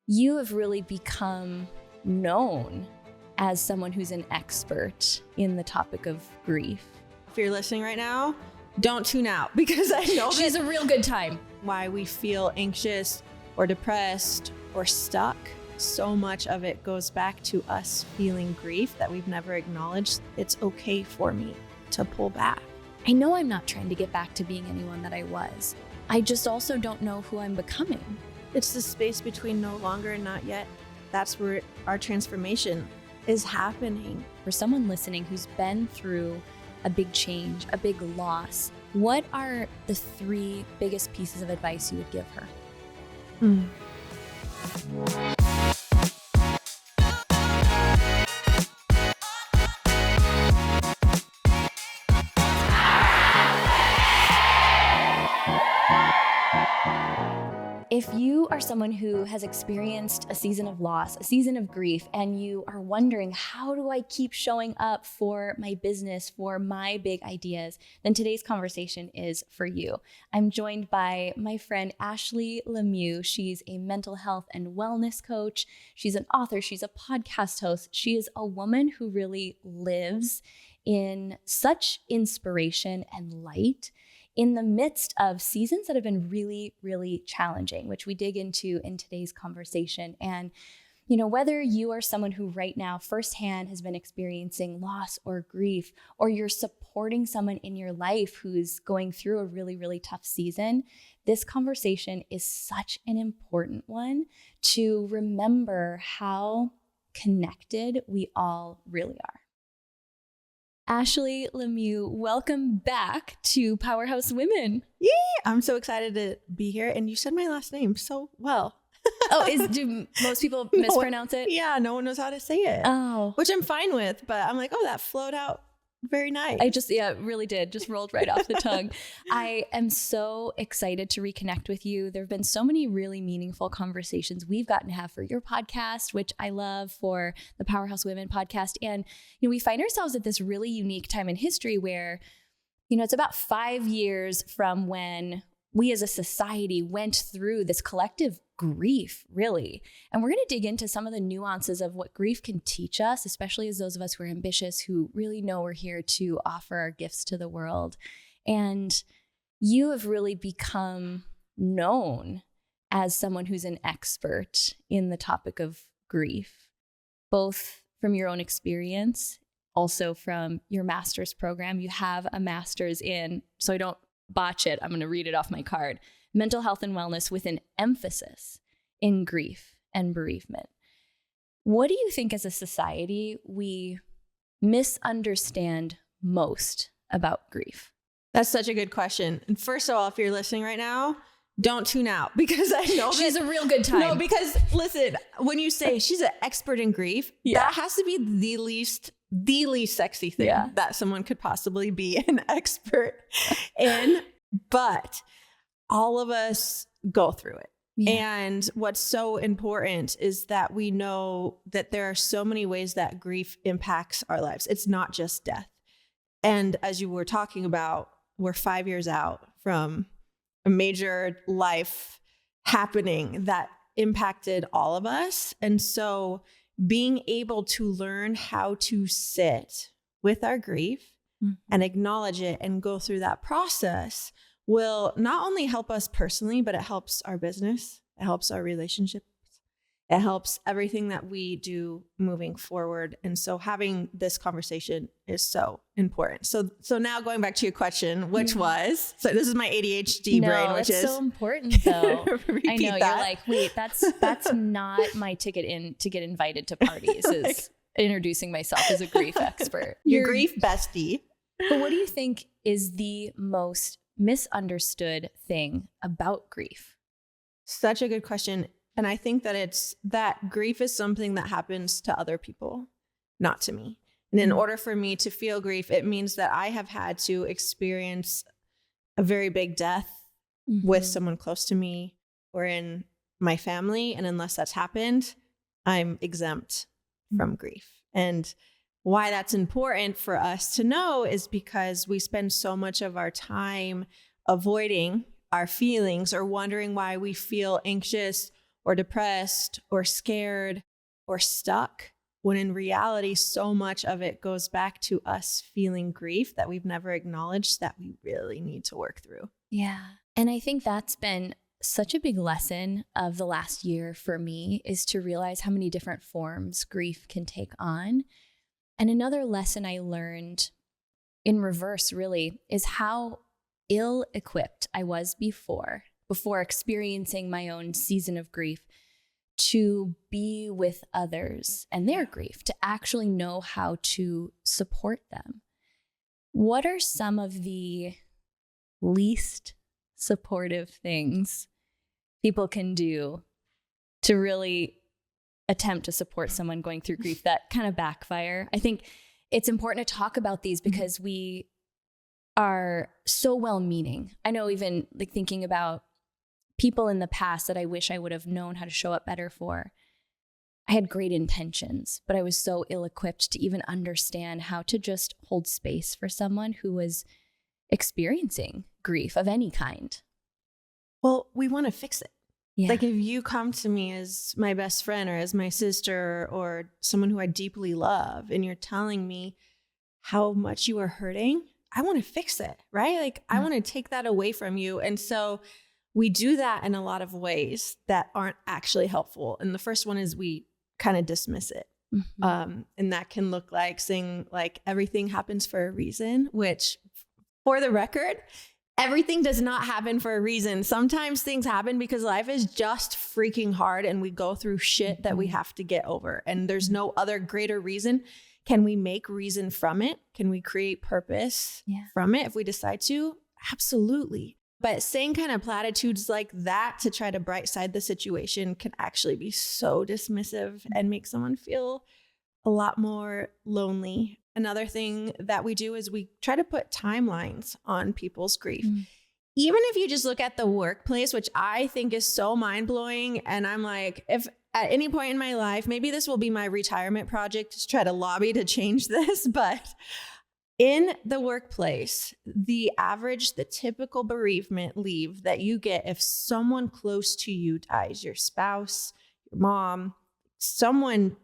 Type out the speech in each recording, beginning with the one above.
You have really become known as someone who's an expert in the topic of grief. If you're listening right now, don't tune out, because I know She's a real good time. Why we feel anxious or depressed or stuck. So much of it goes back to us feeling grief that we've never acknowledged. It's okay for me to pull back. I know I'm not trying to get back to being anyone that I was. I just also don't know who I'm becoming. It's the space between no longer and not yet. That's where our transformation is happening. For someone listening who's been through a big change, a big loss, what are the 3 biggest pieces of advice you would give her? If you are someone who has experienced a season of loss, a season of grief, and you are wondering, how do I keep showing up for my business, for my big ideas, then today's conversation is for you. I'm joined by my friend Ashley LeMieux. She's a mental health and wellness coach. She's an author. She's a podcast host. She is a woman who really lives in such inspiration and light in the midst of seasons that have been really, really challenging, which we dig into in today's conversation. And, whether you are someone who right now firsthand has been experiencing loss or grief, or you're supporting someone in your life who's going through a really, really tough season, this conversation is such an important one to remember how connected we all really are. Ashley LeMieux, welcome back to Powerhouse Women. Yeah, I'm so excited to be here. And you said my last name so well. Do most people mispronounce it? Yeah, no one knows how to say it. Oh. Which I'm fine with, but I'm like, that flowed out very nice. It really did. Just rolled right off the tongue. I am so excited to reconnect with you. There have been so many really meaningful conversations we've gotten to have for your podcast, which I love, for the Powerhouse Women podcast. And, we find ourselves at this really unique time in history where, it's about 5 years from when we as a society went through this collective grief, really. And we're going to dig into some of the nuances of what grief can teach us, especially as those of us who are ambitious, who really know we're here to offer our gifts to the world. And you have really become known as someone who's an expert in the topic of grief, both from your own experience, also from your master's program. You have a master's in, so I don't botch it, I'm going to read it off my card, mental health and wellness with an emphasis in grief and bereavement. What do you think as a society we misunderstand most about grief? That's such a good question. And first of all, if you're listening right now, don't tune out, because I know she's a real good time. No, because listen, when you say she's an expert in grief, that has to be the least sexy thing that someone could possibly be an expert in. But all of us go through it. Yeah. And what's so important is that we know that there are so many ways that grief impacts our lives. It's not just death. And as you were talking about, we're 5 years out from a major life happening that impacted all of us. And so being able to learn how to sit with our grief and acknowledge it and go through that process will not only help us personally, but it helps our business. It helps our relationships. It helps everything that we do moving forward. And so having this conversation is so important. So now going back to your question, which was, so this is my ADHD brain, which is so important though. I know, that. You're like, wait, that's not my ticket in to get invited to parties, is introducing myself as a grief expert. Your grief bestie. But what do you think is the most misunderstood thing about grief? Such a good question. And I think that it's that grief is something that happens to other people, not to me. And in order for me to feel grief, it means that I have had to experience a very big death with someone close to me or in my family. And unless that's happened, I'm exempt from grief. And why that's important for us to know is because we spend so much of our time avoiding our feelings or wondering why we feel anxious or depressed or scared or stuck, when in reality, so much of it goes back to us feeling grief that we've never acknowledged that we really need to work through. Yeah. And I think that's been such a big lesson of the last year for me, is to realize how many different forms grief can take on. And another lesson I learned in reverse really is how ill-equipped I was before experiencing my own season of grief, to be with others and their grief, to actually know how to support them. What are some of the least supportive things people can do to really attempt to support someone going through grief that kind of backfire? I think it's important to talk about these because we are so well-meaning. I know, even like thinking about people in the past that I wish I would have known how to show up better for. I had great intentions, but I was so ill-equipped to even understand how to just hold space for someone who was experiencing grief of any kind. Well, we want to fix it. Yeah. Like, if you come to me as my best friend or as my sister or someone who I deeply love, and you're telling me how much you are hurting, I want to fix it, right? Like, I want to take that away from you. And so we do that in a lot of ways that aren't actually helpful. And the first one is we kind of dismiss it. Mm-hmm. And that can look like saying, like, everything happens for a reason, which, for the record, everything does not happen for a reason. Sometimes things happen because life is just freaking hard and we go through shit that we have to get over. And there's no other greater reason. Can we make reason from it? Can we create purpose from it if we decide to? Absolutely. But saying kind of platitudes like that to try to bright side the situation can actually be so dismissive and make someone feel a lot more lonely. Another thing that we do is we try to put timelines on people's grief. Even if you just look at the workplace, which I think is so mind-blowing. And I'm like, if at any point in my life, maybe this will be my retirement project, to try to lobby to change this, but in the workplace, the typical bereavement leave that you get if someone close to you dies, your spouse, your mom, someone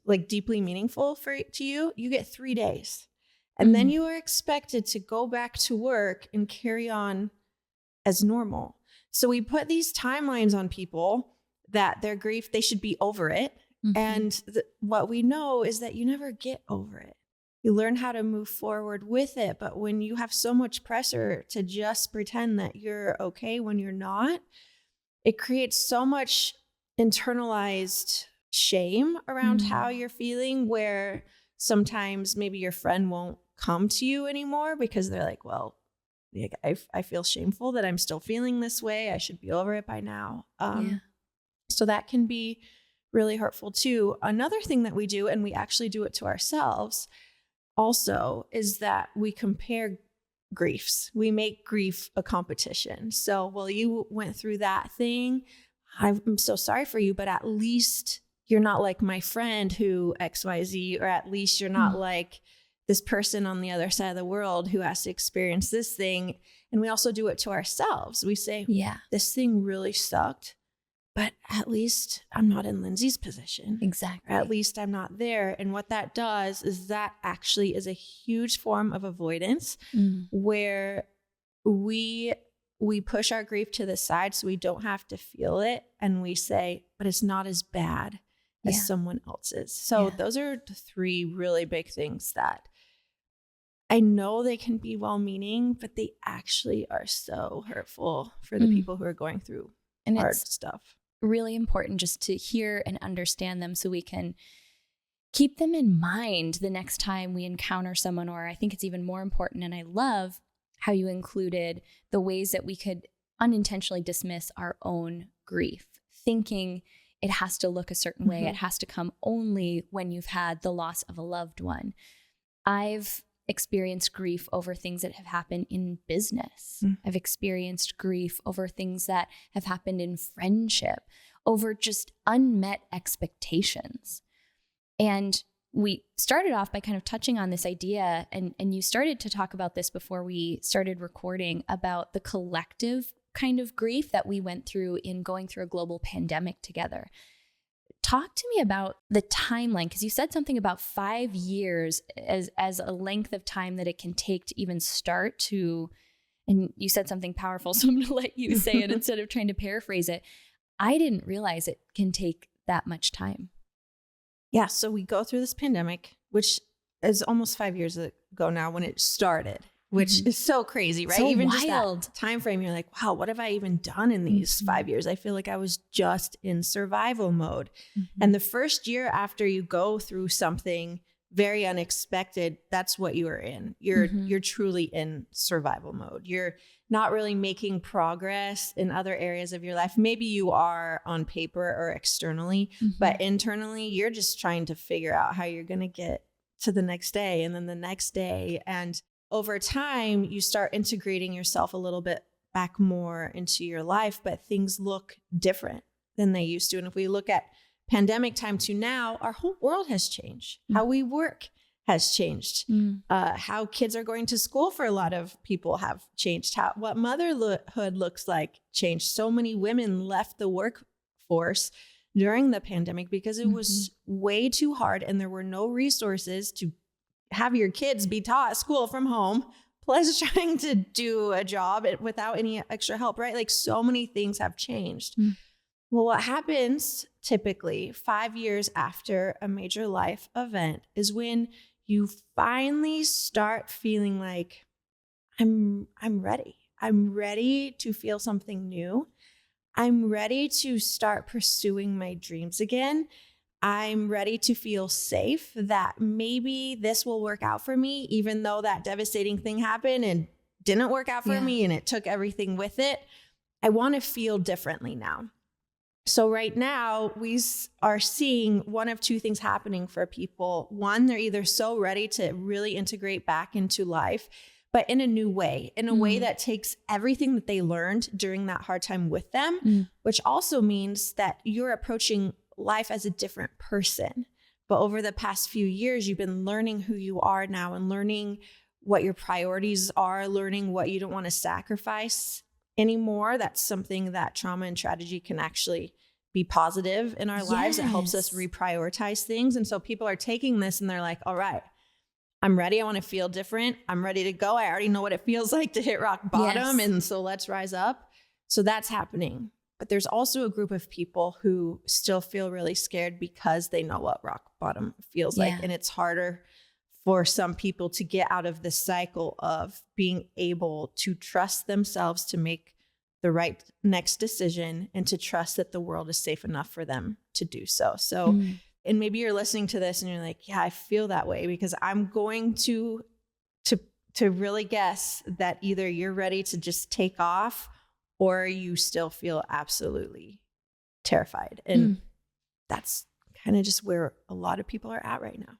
like deeply meaningful to you, you get 3 days. And then you are expected to go back to work and carry on as normal. So we put these timelines on people that their grief, they should be over it. And what we know is that you never get over it. You learn how to move forward with it. But when you have so much pressure to just pretend that you're okay when you're not, it creates so much internalized shame around how you're feeling, where sometimes maybe your friend won't come to you anymore because they're like, well, I feel shameful that I'm still feeling this way. I should be over it by now. So that can be really hurtful too. Another thing that we do, and we actually do it to ourselves also, is that we compare griefs. We make grief a competition. So, well, you went through that thing. I'm so sorry for you, but at least you're not like my friend who XYZ, or at least you're not like this person on the other side of the world who has to experience this thing. And we also do it to ourselves. We say, this thing really sucked, but at least I'm not in Lindsay's position. Exactly. Or at least I'm not there. And what that does is that actually is a huge form of avoidance where we push our grief to the side so we don't have to feel it. And we say, but it's not as bad as someone else's. So those are the 3 really big things that I know they can be well-meaning, but they actually are so hurtful for the people who are going through hard stuff. Really important just to hear and understand them so we can keep them in mind the next time we encounter someone. Or I think it's even more important, and I love how you included the ways that we could unintentionally dismiss our own grief, thinking it has to look a certain way. It has to come only when you've had the loss of a loved one. I've experienced grief over things that have happened in business. I've experienced grief over things that have happened in friendship, over just unmet expectations. And we started off by kind of touching on this idea, and you started to talk about this before we started recording, about the collective kind of grief that we went through in going through a global pandemic together. Talk to me about the timeline, because you said something about 5 years as a length of time that it can take to even start to, and you said something powerful, so I'm going to let you say it instead of trying to paraphrase it. I didn't realize it can take that much time. Yeah, so we go through this pandemic, which is almost 5 years ago now when it started, which is so crazy, right? So even wild. just that time frame, you're like, wow, what have I even done in these 5 years? I feel like I was just in survival mode. And the first year after you go through something very unexpected, that's what you are in. You're truly in survival mode. You're not really making progress in other areas of your life. Maybe you are on paper or externally, but internally, you're just trying to figure out how you're going to get to the next day and then the next day. And over time, you start integrating yourself a little bit back more into your life, but things look different than they used to. And if we look at pandemic time to now, our whole world has changed. How we work has changed. How kids are going to school for a lot of people have changed. What motherhood looks like changed. So many women left the workforce during the pandemic because it was way too hard and there were no resources to have your kids be taught at school from home, plus trying to do a job without any extra help, right? Like so many things have changed. Well, what happens typically 5 years after a major life event is when you finally start feeling like, I'm ready. I'm ready to feel something new. I'm ready to start pursuing my dreams again. I'm ready to feel safe that maybe this will work out for me, even though that devastating thing happened and didn't work out for me and it took everything with it. I want to feel differently now. So right now we are seeing one of two things happening for people. One, they're either so ready to really integrate back into life, but in a new way, in a way that takes everything that they learned during that hard time with them, which also means that you're approaching life as a different person. But over the past few years, you've been learning who you are now and learning what your priorities are, learning what you don't want to sacrifice anymore. That's something that trauma and tragedy can actually be positive in our lives. It helps us reprioritize things. And so people are taking this and they're like, all right, I'm ready. I want to feel different. I'm ready to go. I already know what it feels like to hit rock bottom. And so let's rise up. So that's happening. But there's also a group of people who still feel really scared because they know what rock bottom feels like. And it's harder for some people to get out of the cycle of being able to trust themselves to make the right next decision and to trust that the world is safe enough for them to do so. So, and maybe you're listening to this and you're like, yeah, I feel that way, because I'm going to really guess that either you're ready to just take off or you still feel absolutely terrified. And that's kind of just where a lot of people are at right now.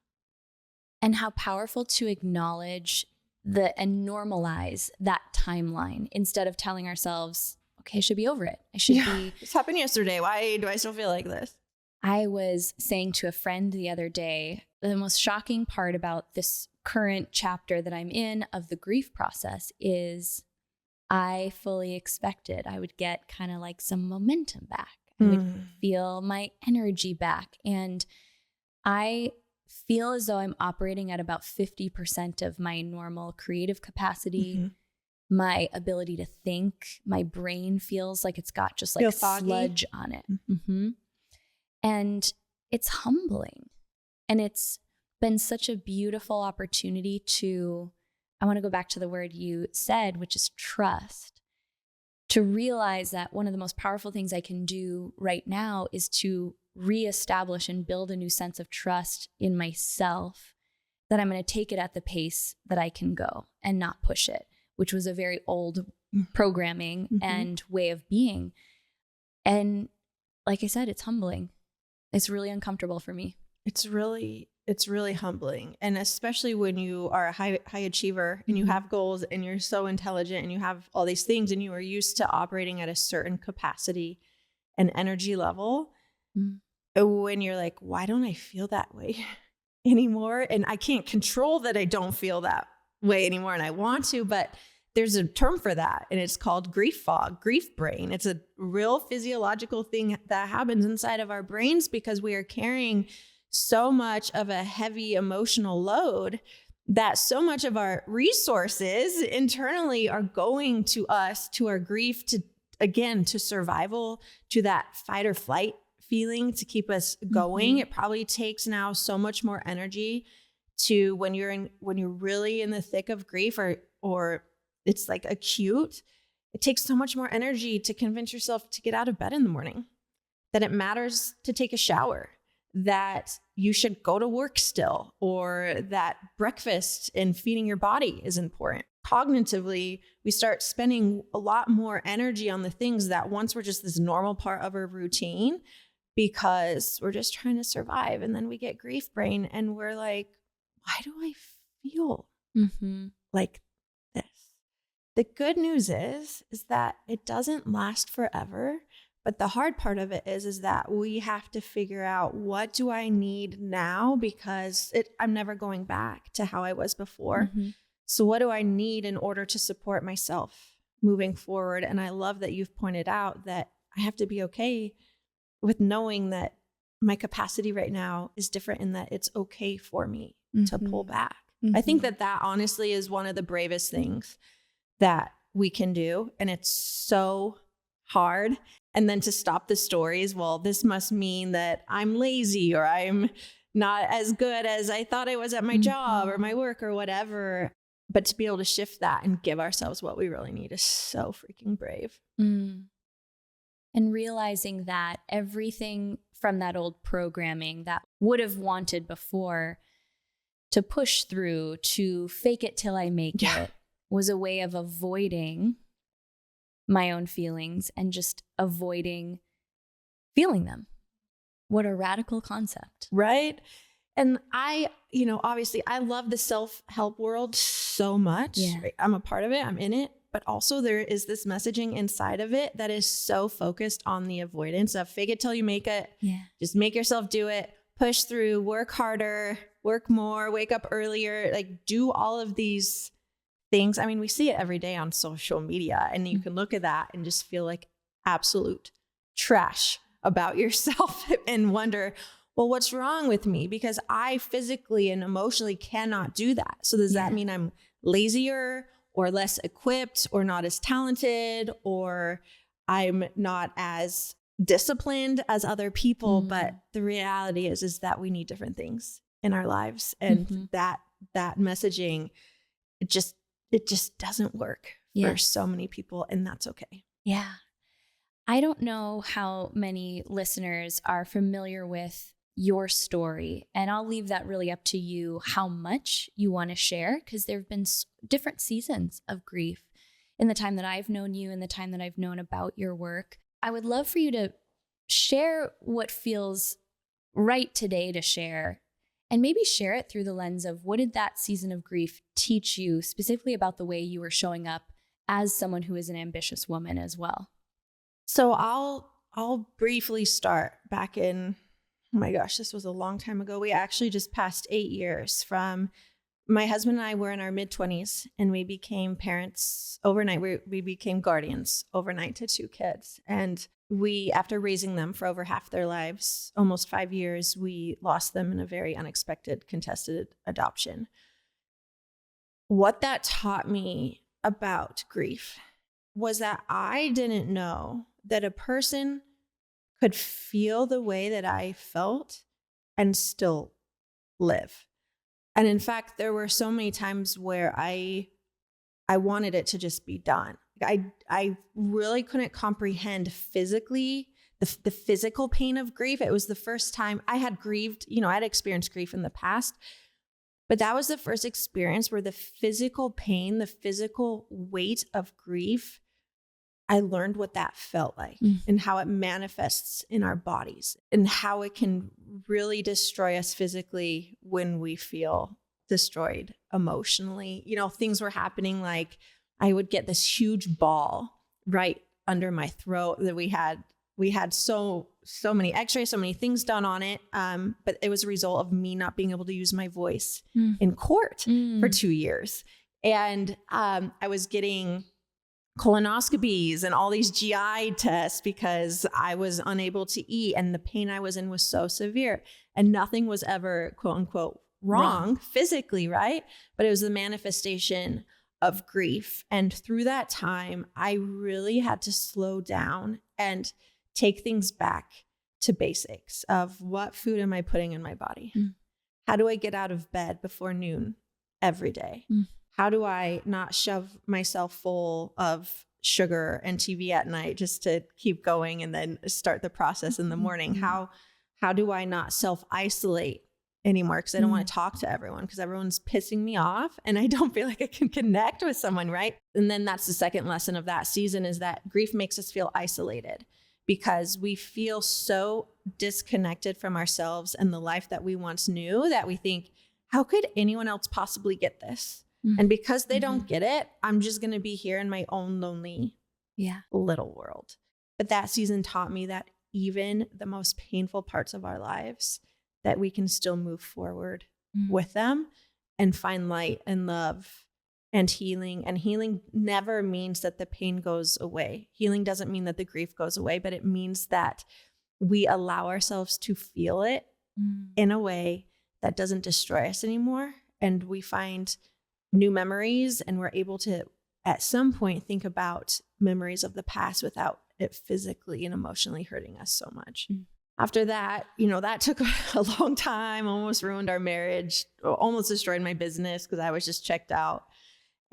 And how powerful to acknowledge and normalize that timeline instead of telling ourselves, okay, I should be over it. I should be. This happened yesterday. Why do I still feel like this? I was saying to a friend the other day, the most shocking part about this current chapter that I'm in of the grief process is I fully expected I would get kind of like some momentum back. I would feel my energy back. And I feel as though I'm operating at about 50% of my normal creative capacity. My ability to think, my brain feels like it's got just like sludge on it. And it's humbling. And it's been such a beautiful opportunity to, I want to go back to the word you said, which is trust. To realize that one of the most powerful things I can do right now is to reestablish and build a new sense of trust in myself, that I'm going to take it at the pace that I can go and not push it, which was a very old programming and way of being. And like I said, it's humbling. It's really uncomfortable for me. It's really humbling. And especially when you are a high achiever and you have goals and you're so intelligent and you have all these things and you are used to operating at a certain capacity and energy level. When you're like, why don't I feel that way anymore? And I can't control that I don't feel that way anymore and I want to, but there's a term for that, and it's called grief fog, grief brain. It's a real physiological thing that happens inside of our brains because we are carrying so much of a heavy emotional load that so much of our resources internally are going to us, to our grief, to, again, to survival, to that fight or flight feeling to keep us going. It probably takes now so much more energy to when you're really in the thick of grief or it's like acute, it takes so much more energy to convince yourself to get out of bed in the morning, that it matters to take a shower, that you should go to work still, or that breakfast and feeding your body is important. Cognitively, we start spending a lot more energy on the things that once were just this normal part of our routine because we're just trying to survive. And then we get grief brain and we're like, why do I feel like this? The good news is that it doesn't last forever. But the hard part of it is that we have to figure out, what do I need now? Because I'm never going back to how I was before. So what do I need in order to support myself moving forward? And I love that you've pointed out that I have to be okay with knowing that my capacity right now is different and that it's okay for me to pull back. I think that honestly is one of the bravest things that we can do. And it's so hard. And then to stop the stories, well, this must mean that I'm lazy or I'm not as good as I thought I was at my job or my work or whatever. But to be able to shift that and give ourselves what we really need is so freaking brave. And realizing that everything from that old programming that would have wanted before to push through, to fake it till I make it, was a way of avoiding my own feelings and just avoiding feeling them. What a radical concept. Right? And obviously I love the self-help world so much. Yeah. Right? I'm a part of it. I'm in it. But also there is this messaging inside of it that is so focused on the avoidance of fake it till you make it. Yeah. Just make yourself do it, push through, work harder, work more, wake up earlier, like do all of these things. I mean, we see it every day on social media, and you can look at that and just feel like absolute trash about yourself and wonder, well, what's wrong with me? Because I physically and emotionally cannot do that. So does that mean I'm lazier or less equipped or not as talented or I'm not as disciplined as other people? But the reality is that we need different things in our lives. And that messaging, it just doesn't work for so many people, and that's okay. Yeah. I don't know how many listeners are familiar with your story, and I'll leave that really up to you, how much you want to share, because there have been different seasons of grief in the time that I've known you and the time that I've known about your work. I would love for you to share what feels right today to share, and maybe share it through the lens of what did that season of grief teach you specifically about the way you were showing up as someone who is an ambitious woman as well. So I'll briefly start back in, oh my gosh, this was a long time ago. We actually just passed 8 years from my husband and I were in our mid-20s, and we became parents overnight. We became guardians overnight to 2 kids. And we, after raising them for over half their lives, almost 5 years, we lost them in a very unexpected contested adoption. What that taught me about grief was that I didn't know that a person could feel the way that I felt and still live. And in fact, there were so many times where I wanted it to just be done. I really couldn't comprehend physically the physical pain of grief. It was the first time I had grieved, I had experienced grief in the past, but that was the first experience where the physical pain, the physical weight of grief, I learned what that felt like and how it manifests in our bodies and how it can really destroy us physically when we feel destroyed emotionally. Things were happening, like I would get this huge ball right under my throat that we had so many x-rays, so many things done on it. But it was a result of me not being able to use my voice in court for 2 years. And I was getting colonoscopies and all these GI tests because I was unable to eat and the pain I was in was so severe, and nothing was ever quote unquote wrong physically, right? But it was the manifestation of grief. And through that time, I really had to slow down and take things back to basics of what food am I putting in my body? How do I get out of bed before noon every day? How do I not shove myself full of sugar and TV at night just to keep going and then start the process in the morning? How do I not self-isolate anymore? Because I don't want to talk to everyone because everyone's pissing me off and I don't feel like I can connect with someone, right? And then that's the second lesson of that season, is that grief makes us feel isolated because we feel so disconnected from ourselves and the life that we once knew that we think, how could anyone else possibly get this? And because they don't get it, I'm just going to be here in my own lonely little world. But that season taught me that even the most painful parts of our lives, that we can still move forward with them and find light and love and healing. And healing never means that the pain goes away. Healing doesn't mean that the grief goes away, but it means that we allow ourselves to feel it in a way that doesn't destroy us anymore. And we find new memories, and we're able to at some point think about memories of the past without it physically and emotionally hurting us so much. After that, that took a long time, almost ruined our marriage, almost destroyed my business because I was just checked out.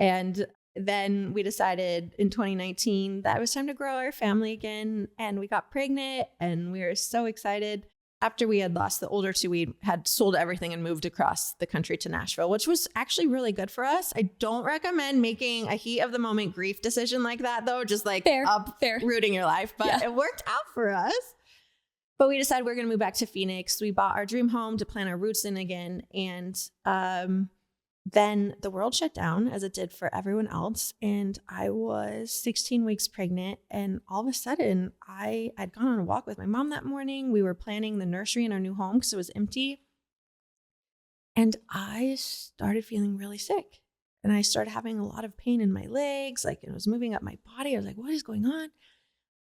And then we decided in 2019 that it was time to grow our family again, and we got pregnant, and we were so excited. After we had lost the older two, we had sold everything and moved across the country to Nashville, which was actually really good for us. I don't recommend making a heat of the moment grief decision like that, though, just like uprooting your life. But it worked out for us. But we decided we're going to move back to Phoenix. We bought our dream home to plant our roots in again. And then the world shut down, as it did for everyone else. And I was 16 weeks pregnant. And all of a sudden, I'd gone on a walk with my mom that morning. We were planning the nursery in our new home because it was empty. And I started feeling really sick. And I started having a lot of pain in my legs. Like, it was moving up my body. I was like, what is going on?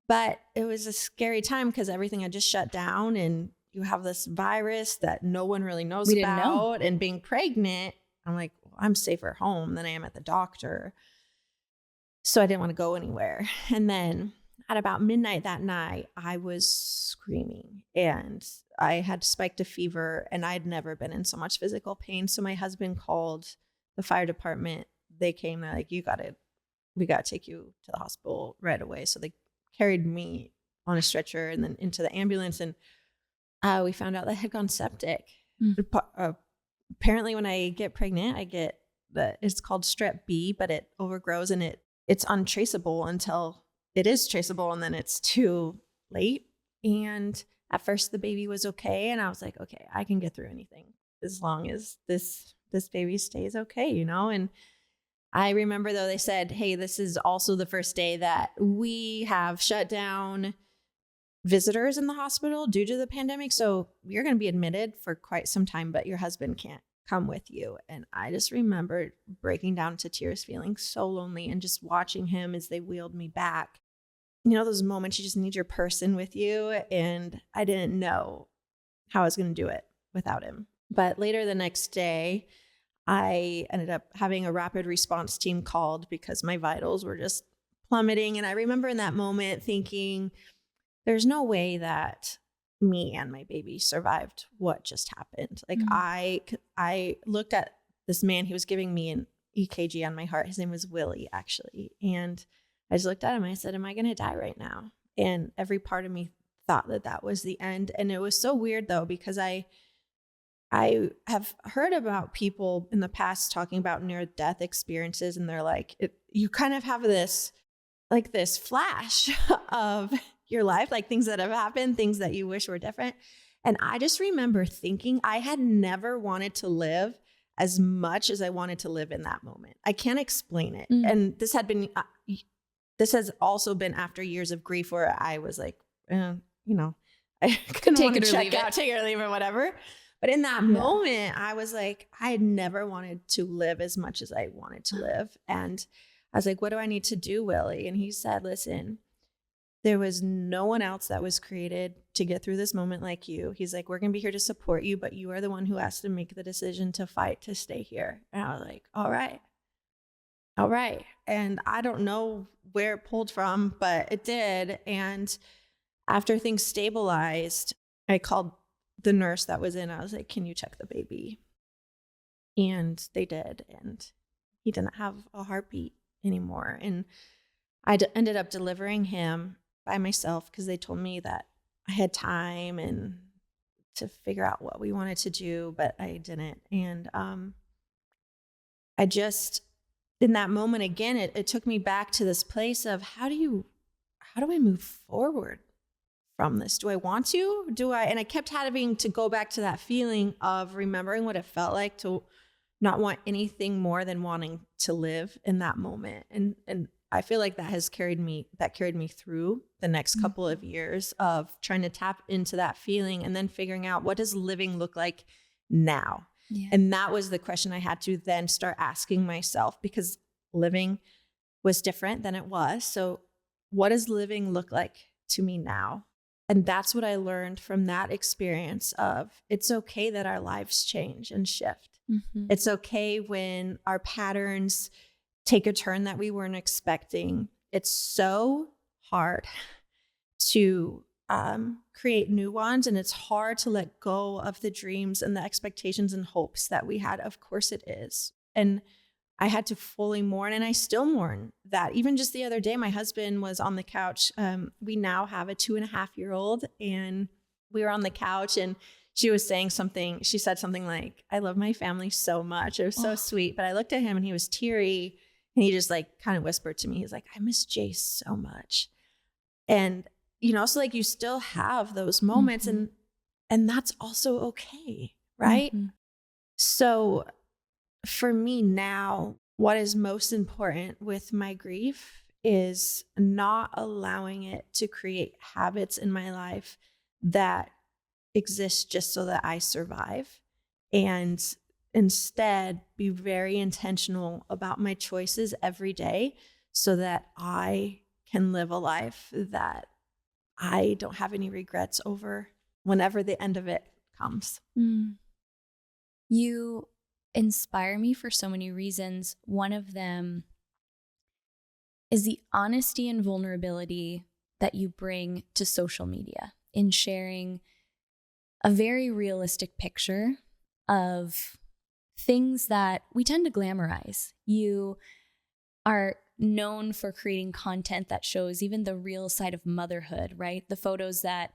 But it was a scary time because everything had just shut down. And you have this virus that no one really knows about. And being pregnant, I'm like, well, I'm safer home than I am at the doctor. So I didn't want to go anywhere. And then at about midnight that night, I was screaming and I had spiked a fever, and I'd never been in so much physical pain. So my husband called the fire department. They came, they're like, we got to take you to the hospital right away. So they carried me on a stretcher and then into the ambulance. And we found out that I had gone septic. Apparently when I get pregnant, I get it's called strep B, but it overgrows and it's untraceable until it is traceable, and then it's too late. And at first the baby was okay. And I was like, okay, I can get through anything as long as this baby stays okay, And I remember though, they said, hey, this is also the first day that we have shut down visitors in the hospital due to the pandemic. So you're going to be admitted for quite some time, but your husband can't come with you. And I just remember breaking down to tears, feeling so lonely, and just watching him as they wheeled me back. Those moments you just need your person with you. And I didn't know how I was going to do it without him. But later the next day, I ended up having a rapid response team called because my vitals were just plummeting. And I remember in that moment thinking, there's no way that me and my baby survived what just happened. Like I looked at this man, he was giving me an EKG on my heart. His name was Willie, actually. And I just looked at him and I said, am I going to die right now? And every part of me thought that was the end. And it was so weird though, because I have heard about people in the past talking about near-death experiences, and they're like, you kind of have this flash of your life, like things that have happened, things that you wish were different. And I just remember thinking I had never wanted to live as much as I wanted to live in that moment. I can't explain it. And this has also been after years of grief where I was like, I couldn't want to check out, take it or leave it, whatever. But in that moment, I was like, I had never wanted to live as much as I wanted to live. And I was like, what do I need to do, Willie? And he said, listen, there was no one else that was created to get through this moment like you. He's like, we're going to be here to support you, but you are the one who has to make the decision to fight to stay here. And I was like, all right. And I don't know where it pulled from, but it did. And after things stabilized, I called the nurse that was in. I was like, can you check the baby? And they did. And he didn't have a heartbeat anymore. And I ended up delivering him by myself because they told me that I had time and to figure out what we wanted to do, but I didn't. And I just, in that moment again, it took me back to this place of how do I move forward from this? Do I want to? And I kept having to go back to that feeling of remembering what it felt like to not want anything more than wanting to live in that moment. And I feel like that carried me through the next couple of years of trying to tap into that feeling and then figuring out, what does living look like now? Yeah. And that was the question I had to then start asking myself, because living was different than it was. So what does living look like to me now? And that's what I learned from that experience of, it's okay that our lives change and shift. Mm-hmm. It's okay when our patterns take a turn that we weren't expecting. It's so hard to create new ones, and it's hard to let go of the dreams and the expectations and hopes that we had. Of course it is. And I had to fully mourn, and I still mourn that. Even just the other day, my husband was on the couch. We now have a 2.5-year-old, and we were on the couch, and she said something like, I love my family so much. It was so sweet. But I looked at him and he was teary, and he just like kind of whispered to me, he's like, I miss Jace so much. And, so like you still have those moments, mm-hmm. and that's also okay. Right. Mm-hmm. So for me now, what is most important with my grief is not allowing it to create habits in my life that exist just so that I survive, and instead be very intentional about my choices every day so that I can live a life that I don't have any regrets over whenever the end of it comes. You inspire me for so many reasons. One of them is the honesty and vulnerability that you bring to social media in sharing a very realistic picture of things that we tend to glamorize. You are known for creating content that shows even the real side of motherhood, right? The photos that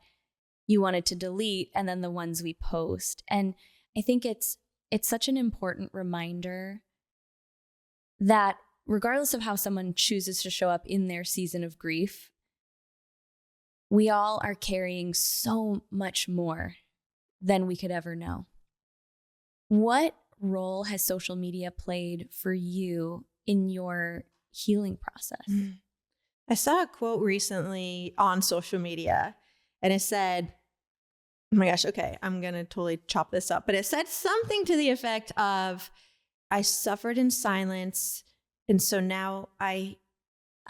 you wanted to delete and then the ones we post. And I think it's such an important reminder that regardless of how someone chooses to show up in their season of grief, we all are carrying so much more than we could ever know. What role has social media played for you in your healing process? I saw a quote recently on social media, and it said, oh my gosh, okay, I'm going to totally chop this up, but it said something to the effect of, I suffered in silence, and so now I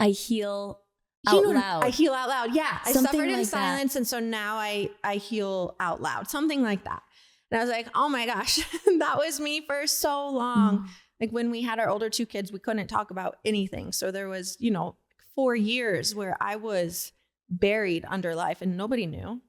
heal out loud. I heal out loud. Yeah. I suffered in silence. And so now I heal out loud. Something like that. And I was like, oh my gosh, that was me for so long. Like when we had our older 2 kids, we couldn't talk about anything. So there was, 4 years where I was buried under life and nobody knew.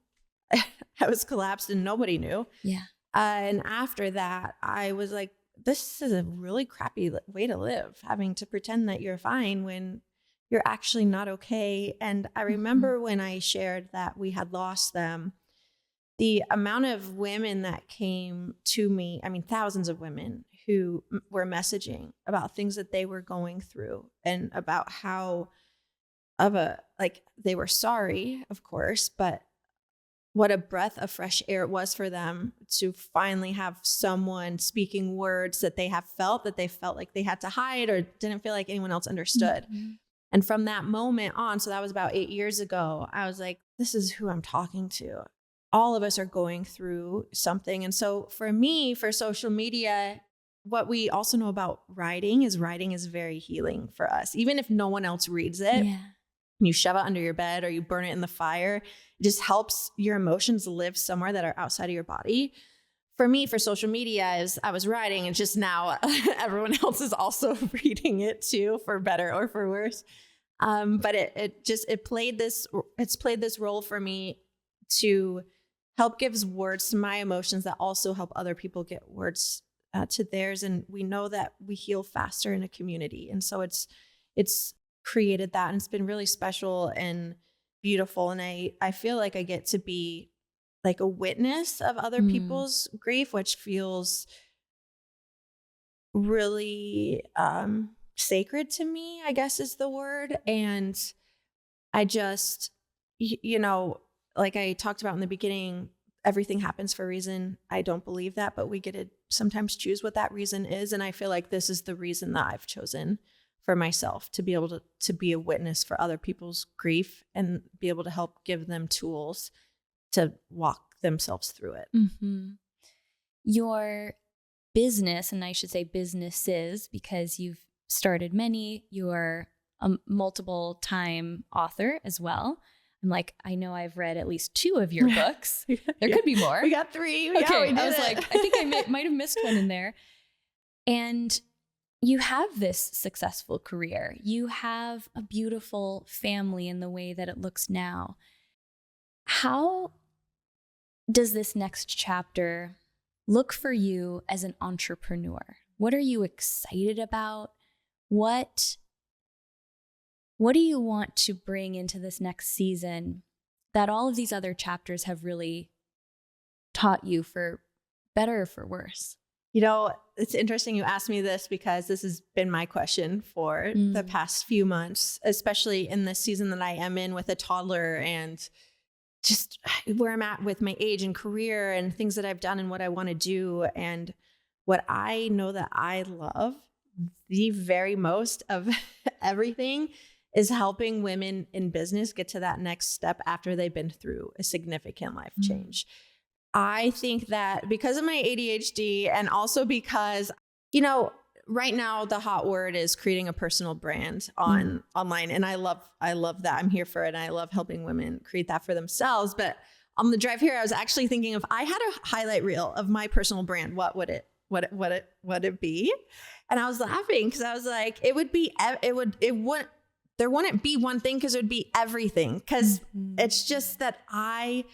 I was collapsed and nobody knew. Yeah. And after that, I was like, this is a really crappy way to live, having to pretend that you're fine when you're actually not okay. And I remember when I shared that we had lost them, the amount of women that came to me, thousands of women who were messaging about things that they were going through and about how they were sorry, of course, but what a breath of fresh air it was for them to finally have someone speaking words that they felt like they had to hide or didn't feel like anyone else understood. Mm-hmm. And from that moment on, so that was about 8 years ago, I was like, this is who I'm talking to. all of us are going through something. And so for me, for social media, what we also know about writing is very healing for us. Even if no one else reads it, you shove it under your bed or you burn it in the fire, it just helps your emotions live somewhere that are outside of your body. For me, for social media, as I was writing, and just now everyone else is also reading it too, for better or for worse. But it's played this role for me to help gives words to my emotions that also help other people get words to theirs. And we know that we heal faster in a community. And so it's created that, and it's been really special and beautiful. And I feel like I get to be like a witness of other people's grief, which feels really sacred to me, I guess is the word. And I just, like I talked about in the beginning, everything happens for a reason. I don't believe that, but we get to sometimes choose what that reason is. And I feel like this is the reason that I've chosen for myself, to be able to be a witness for other people's grief and be able to help give them tools to walk themselves through it. Mm-hmm. Your business, and I should say businesses, because you've started many, you're a multiple time author as well. I'm like, I know I've read at least 2 of your books. There could be more. We got 3. Okay. I was like, I think I might have missed one in there. And you have this successful career. You have a beautiful family in the way that it looks now. How does this next chapter look for you as an entrepreneur? What are you excited about? What do you want to bring into this next season that all of these other chapters have really taught you, for better or for worse? It's interesting you asked me this, because this has been my question for the past few months, especially in this season that I am in with a toddler, and just where I'm at with my age and career and things that I've done and what I want to do. And what I know that I love the very most of everything is helping women in business get to that next step after they've been through a significant life change. I think that because of my ADHD, and also because, right now the hot word is creating a personal brand online. And I love that. I'm here for it. And I love helping women create that for themselves. But on the drive here, I was actually thinking, if I had a highlight reel of my personal brand, what would it be? And I was laughing, because I was like, there wouldn't be one thing, because it would be everything. Because it's just that I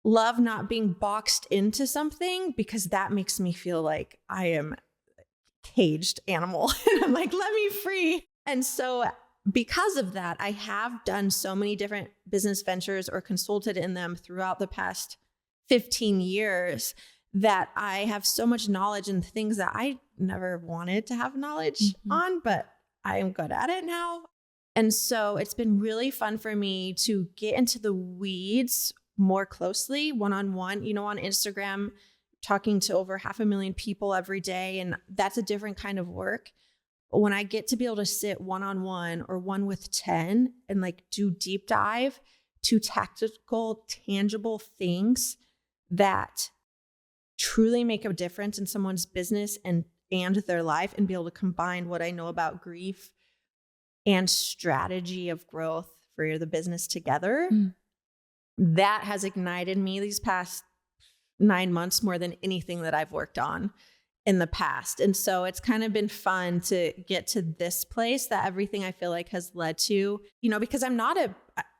love not being boxed into something, because that makes me feel like I am a caged animal. And I'm like, let me free. And so because of that, I have done so many different business ventures or consulted in them throughout the past 15 years that I have so much knowledge in things that I never wanted to have knowledge on, but I am good at it now. And so it's been really fun for me to get into the weeds more closely, one-on-one, on Instagram, talking to over 500,000 people every day. And that's a different kind of work. But when I get to be able to sit one-on-one or one with 10 and like do deep dive to tactical, tangible things that truly make a difference in someone's business and their life, and be able to combine what I know about grief and strategy of growth for the business together, that has ignited me these past 9 months more than anything that I've worked on in the past. And so it's kind of been fun to get to this place that everything I feel like has led to, because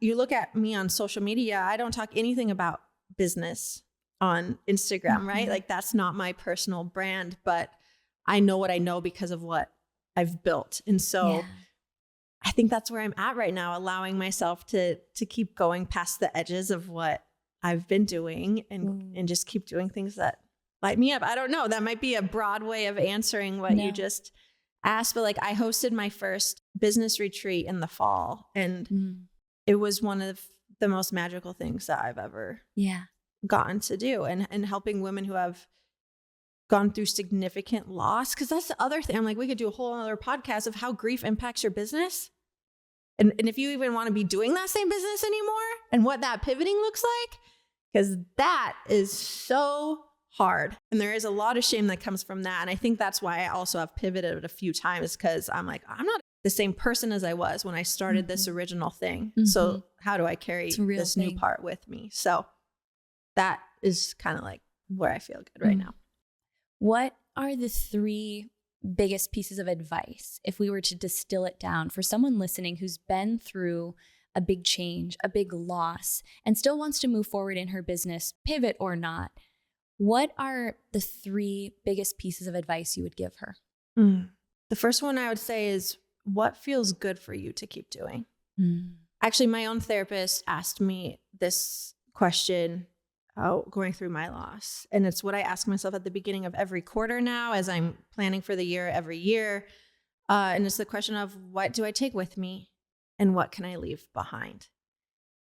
you look at me on social media, I don't talk anything about business on Instagram, right? Like that's not my personal brand, but I know what I know because of what I've built. And so I think that's where I'm at right now, allowing myself to keep going past the edges of what I've been doing and just keep doing things that light me up. I don't know. That might be a broad way of answering what you just asked, but like I hosted my first business retreat in the fall, and it was one of the most magical things that I've ever gotten to do, and helping women who have gone through significant loss. Cause that's the other thing. I'm like, we could do a whole other podcast of how grief impacts your business. And if you even want to be doing that same business anymore and what that pivoting looks like, because that is so hard. And there is a lot of shame that comes from that. And I think that's why I also have pivoted a few times, because I'm like, I'm not the same person as I was when I started this original thing. So how do I carry this new part with me? So that is kind of like where I feel good right now. What are the 3 biggest pieces of advice, if we were to distill it down, for someone listening who's been through a big change, a big loss, and still wants to move forward in her business, pivot or not? What are the 3 biggest pieces of advice you would give her? The first one I would say is, what feels good for you to keep doing? Actually, my own therapist asked me this question going through my loss. And it's what I ask myself at the beginning of every quarter now as I'm planning for the year every year. And it's the question of, what do I take with me and what can I leave behind?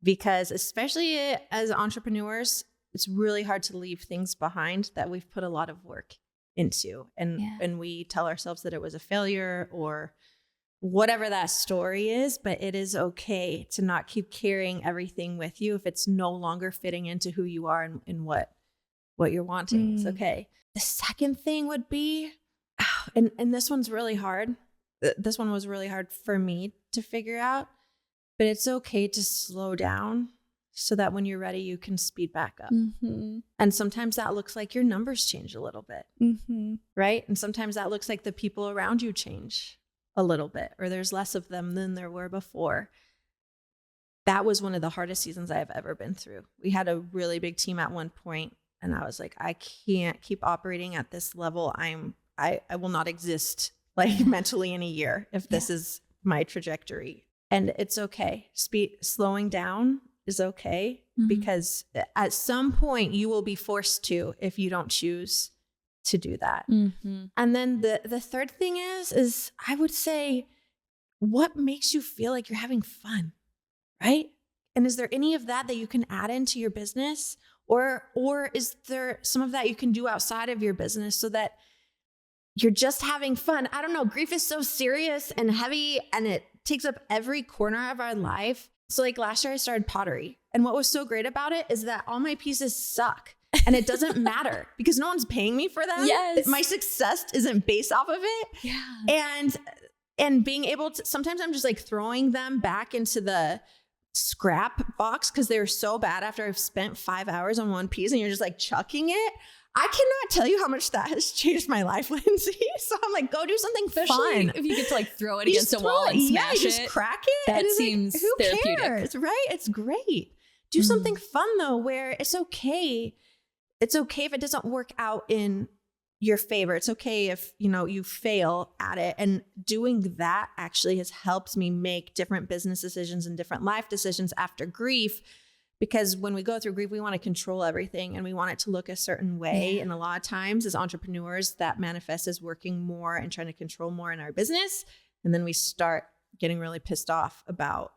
Because especially as entrepreneurs, it's really hard to leave things behind that we've put a lot of work into. And we tell ourselves that it was a failure or whatever that story is, but it is okay to not keep carrying everything with you if it's no longer fitting into who you are and what you're wanting. It's okay. The second thing would be, and this one's really hard. This one was really hard for me to figure out, but it's okay to slow down so that when you're ready, you can speed back up. And sometimes that looks like your numbers change a little bit, right? And sometimes that looks like the people around you change a little bit, or there's less of them than there were before. That was one of the hardest seasons I've ever been through. We had a really big team at one point, and I was like, I can't keep operating at this level. I will not exist like mentally in a year if this is my trajectory. And it's okay. Slowing down is okay, because at some point you will be forced to, if you don't choose to do that. And then the third thing is I would say, what makes you feel like you're having fun, right? And is there any of that you can add into your business, or is there some of that you can do outside of your business so that you're just having fun? I don't know. Grief is so serious and heavy, and it takes up every corner of our life. So like last year I started pottery, and what was so great about it is that all my pieces suck. And it doesn't matter because no one's paying me for them. Yes. My success isn't based off of it. Yeah. And being able to, sometimes I'm just like throwing them back into the scrap box because they're so bad after I've spent 5 hours on one piece, and you're just like chucking it. I cannot tell you how much that has changed my life, Lindsay. So I'm like, go do something fun. If you get to like throw it against a wall and smash it. Just crack it. That seems like, who therapeutic. Cares, right? It's great. Do something fun though, where it's okay. It's okay if it doesn't work out in your favor. It's okay if, you fail at it. And doing that actually has helped me make different business decisions and different life decisions after grief. Because when we go through grief, we want to control everything and we want it to look a certain way. Yeah. And a lot of times as entrepreneurs, that manifests as working more and trying to control more in our business. And then we start getting really pissed off about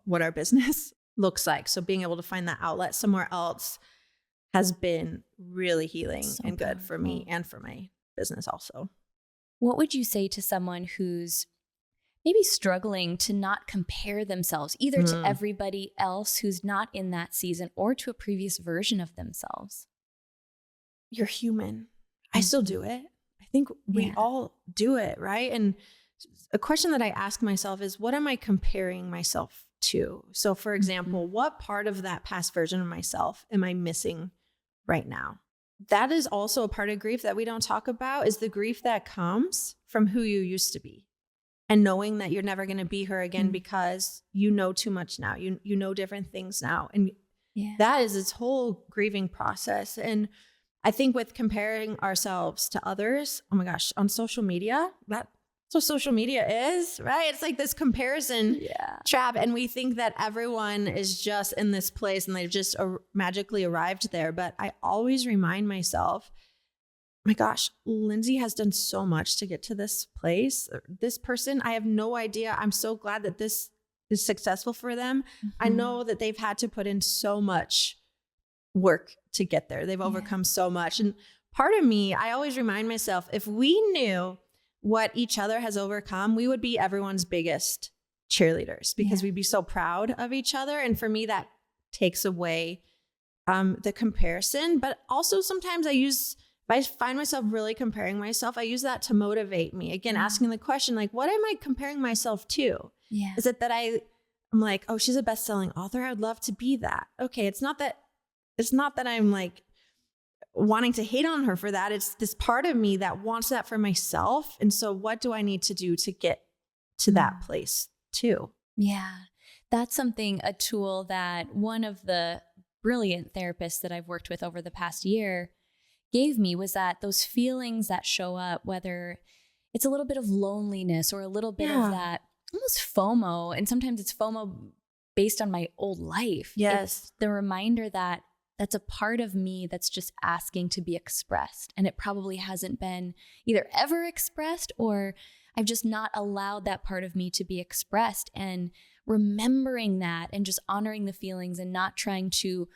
what our business looks like. So being able to find that outlet somewhere else has been really healing and good for me and for my business also. What would you say to someone who's maybe struggling to not compare themselves either to everybody else who's not in that season or to a previous version of themselves? You're human. I still do it. I think we all do it, right? And a question that I ask myself is, what am I comparing myself to? So for example, what part of that past version of myself am I missing right now? That is also a part of grief that we don't talk about, is the grief that comes from who you used to be. And knowing that you're never going to be her again because you know too much now. You know different things now. And that is its whole grieving process. And I think with comparing ourselves to others, oh my gosh, on social media, that's what social media is, right? It's like this comparison trap. And we think that everyone is just in this place and they've just magically arrived there. But I always remind myself, my gosh, Lindsay has done so much to get to this place. This person, I have no idea. I'm so glad that this is successful for them. I know that they've had to put in so much work to get there. They've overcome so much. And part of me, I always remind myself, if we knew what each other has overcome, we would be everyone's biggest cheerleaders because we'd be so proud of each other. And for me, that takes away the comparison, but also sometimes if I find myself really comparing myself, I use that to motivate me. Again, asking the question, like, what am I comparing myself to? Yeah. Is it that I'm like, oh, she's a best-selling author, I'd love to be that. Okay, it's not that I'm like wanting to hate on her for that. It's this part of me that wants that for myself. And so what do I need to do to get to that place too? Yeah. That's a tool that one of the brilliant therapists that I've worked with over the past year gave me, was that those feelings that show up, whether it's a little bit of loneliness or a little bit of that almost FOMO, and sometimes it's FOMO based on my old life. Yes. It's the reminder that that's a part of me that's just asking to be expressed. And it probably hasn't been either ever expressed, or I've just not allowed that part of me to be expressed. And remembering that and just honoring the feelings and not trying to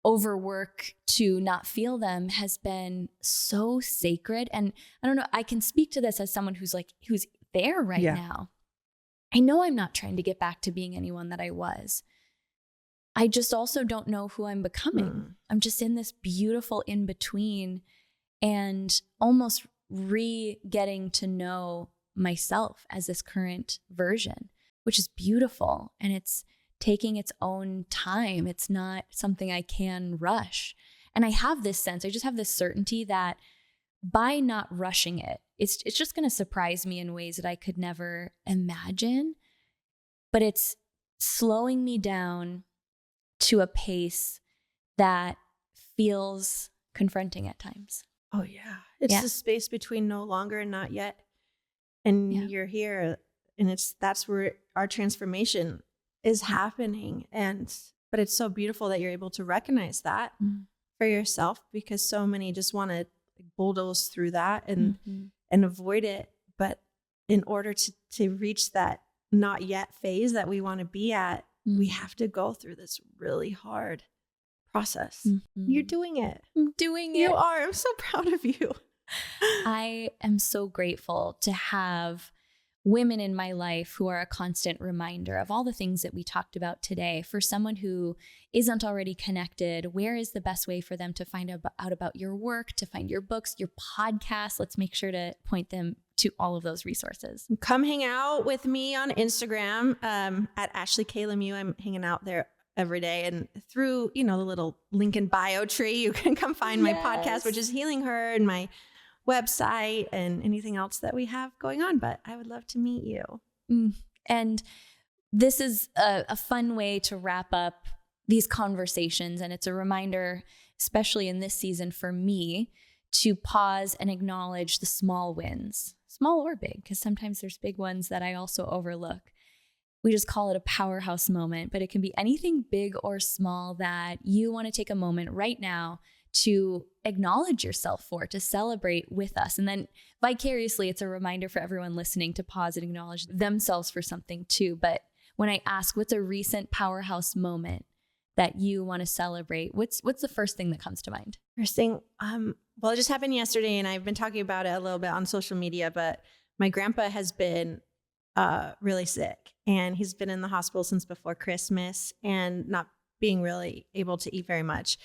overwork to not feel them has been so sacred. And I don't know, I can speak to this as someone who's there right now. I know I'm not trying to get back to being anyone that I was. I just also don't know who I'm becoming. I'm just in this beautiful in between and almost getting to know myself as this current version, which is beautiful. And it's taking its own time. It's not something I can rush. And I have this sense, I just have this certainty that by not rushing it, it's just going to surprise me in ways that I could never imagine. But it's slowing me down to a pace that feels confronting at times. Oh yeah. It's the space between no longer and not yet. And you're here, and that's where our transformation is happening. But it's so beautiful that you're able to recognize that for yourself, because so many just want to bulldoze through that and avoid it. But in order to reach that not yet phase that we want to be at, we have to go through this really hard process. You're doing it. I'm doing it. You are. I'm so proud of you. I am so grateful to have women in my life who are a constant reminder of all the things that we talked about today. For someone who isn't already connected, where is the best way for them to find out about your work, to find your books, your podcast? Let's make sure to point them to all of those resources. Come hang out with me on Instagram at Ashley LeMieux. I'm hanging out there every day. And through, the little link in bio tree, you can come find my podcast, which is Healing Her, and my website and anything else that we have going on. But I would love to meet you. And this is a fun way to wrap up these conversations. And it's a reminder, especially in this season for me, to pause and acknowledge the small wins, small or big, because sometimes there's big ones that I also overlook. We just call it a powerhouse moment, but it can be anything big or small that you want to take a moment right now to acknowledge yourself for, to celebrate with us. And then vicariously, it's a reminder for everyone listening to pause and acknowledge themselves for something too. But when I ask, what's a recent powerhouse moment that you want to celebrate, what's the first thing that comes to mind? First thing, well, it just happened yesterday, and I've been talking about it a little bit on social media, but my grandpa has been really sick, and he's been in the hospital since before Christmas and not being really able to eat very much.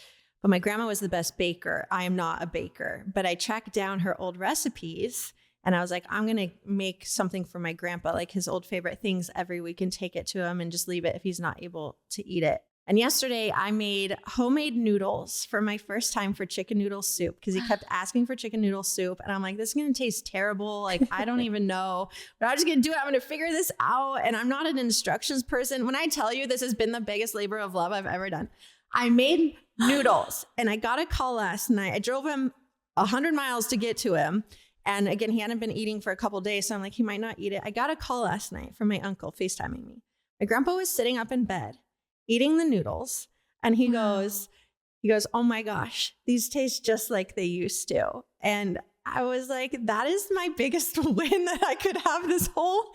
But my grandma was the best baker. I am not a baker, but I tracked down her old recipes, and I was like, I'm going to make something for my grandpa, like his old favorite things every week, and take it to him and just leave it if he's not able to eat it. And yesterday I made homemade noodles for my first time for chicken noodle soup, because he kept asking for chicken noodle soup. And I'm like, this is going to taste terrible. Like, I don't even know, but I'm just going to do it. I'm going to figure this out. And I'm not an instructions person. When I tell you this has been the biggest labor of love I've ever done, I made noodles, and I got a call last night. I drove him 100 miles to get to him. And again, he hadn't been eating for a couple of days. So I'm like, he might not eat it. I got a call last night from my uncle FaceTiming me. My grandpa was sitting up in bed eating the noodles, and he goes, oh my gosh, these taste just like they used to. And I was like, that is my biggest win that I could have this whole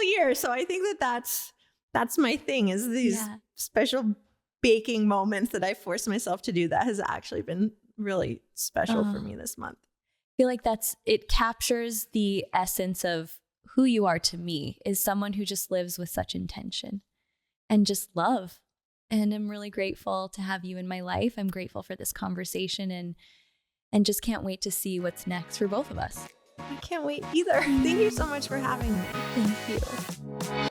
year. So I think that's my thing, is these special baking moments that I force myself to do. That has actually been really special for me this month. I feel like it captures the essence of who you are to me, is someone who just lives with such intention and just love and I'm really grateful to have you in my life. I'm grateful for this conversation and just can't wait to see what's next for both of us. I can't wait either. Thank you so much for having me. Thank you.